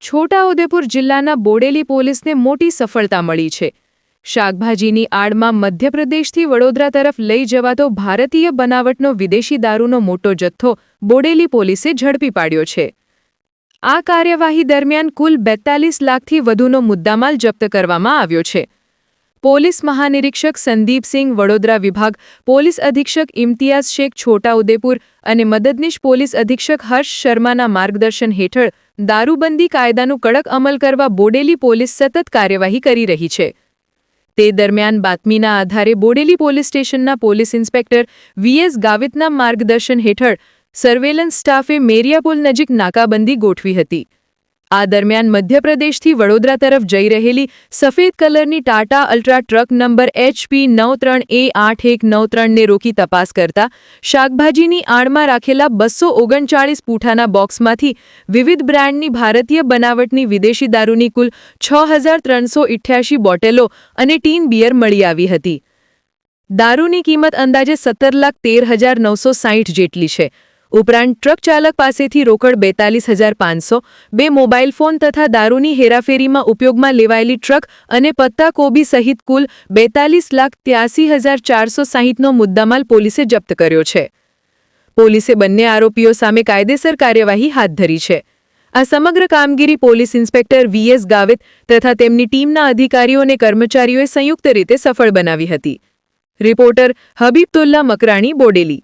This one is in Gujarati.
છોટાઉદેપુર જિલ્લાના બોડેલી પોલીસને મોટી સફળતા મળી છે। શાકભાજીની આડમાં મધ્યપ્રદેશથી વડોદરા તરફ લઈ જવાતો ભારતીય બનાવટનો વિદેશી દારૂનો મોટો જથ્થો બોડેલી પોલીસે ઝડપી પાડ્યો છે। આ કાર્યવાહી દરમિયાન કુલ 42 લાખથી વધુનો મુદ્દામાલ જપ્ત કરવામાં આવ્યો છે। પોલીસ મહાનિરીક્ષક સંદીપસિંહ વડોદરા વિભાગ, પોલીસ અધિક્ષક ઇમ્તિયાઝ શેખ છોટાઉદેપુર અને મદદનીશ પોલીસ અધિક્ષક હર્ષ શર્માના માર્ગદર્શન હેઠળ દારૂબંધી કાયદાનું કડક અમલ કરવા બોડેલી પોલીસ સતત કાર્યવાહી કરી રહી છે। તે દરમિયાન બાતમીના આધારે બોડેલી પોલીસ સ્ટેશનના પોલીસ ઇન્સ્પેક્ટર વીએસ ગાવિતના માર્ગદર્શન હેઠળ સર્વેલન્સ સ્ટાફે મેરિયાપુલ નજીક નાકાબંધી ગોઠવી હતી। આ દરમિયાન મધ્યપ્રદેશથી વડોદરા તરફ જઈ રહેલી સફેદ કલરની Tata ultra truck number HP 93A8193ને રોકી તપાસ કરતા શાકભાજીની આડમાં રાખેલા 239 પૂઠાના બોક્સમાંથી વિવિધ બ્રાન્ડની ભારતીય બનાવટની વિદેશી દારૂની કુલ 6388 બોટલો અને ટીન બિયર મળી આવી હતી। દારૂની કિંમત અંદાજે 17,13,960 જેટલી છે। ઉપરાંત ટ્રક ચાલક પાસેથી રોકડ 42,500, 2 મોબાઈલ ફોન તથા દારૂની હેરાફેરીમાં ઉપયોગમાં લેવાયેલી ટ્રક અને પત્તા કોબી સહિત કુલ 42,83,460નો મુદ્દામાલ પોલીસે જપ્ત કર્યો છે। પોલીસે બંને આરોપીઓ સામે કાયદેસર કાર્યવાહી હાથ ધરી છે। આ સમગ્ર કામગીરી પોલીસ ઇન્સ્પેક્ટર વીએસ ગાવિત તથા તેમની ટીમના અધિકારીઓ અને કર્મચારીઓએ સંયુક્ત રીતે સફળ બનાવી હતી। રિપોર્ટર હબીબતુલ્લા મકરાણી, બોડેલી।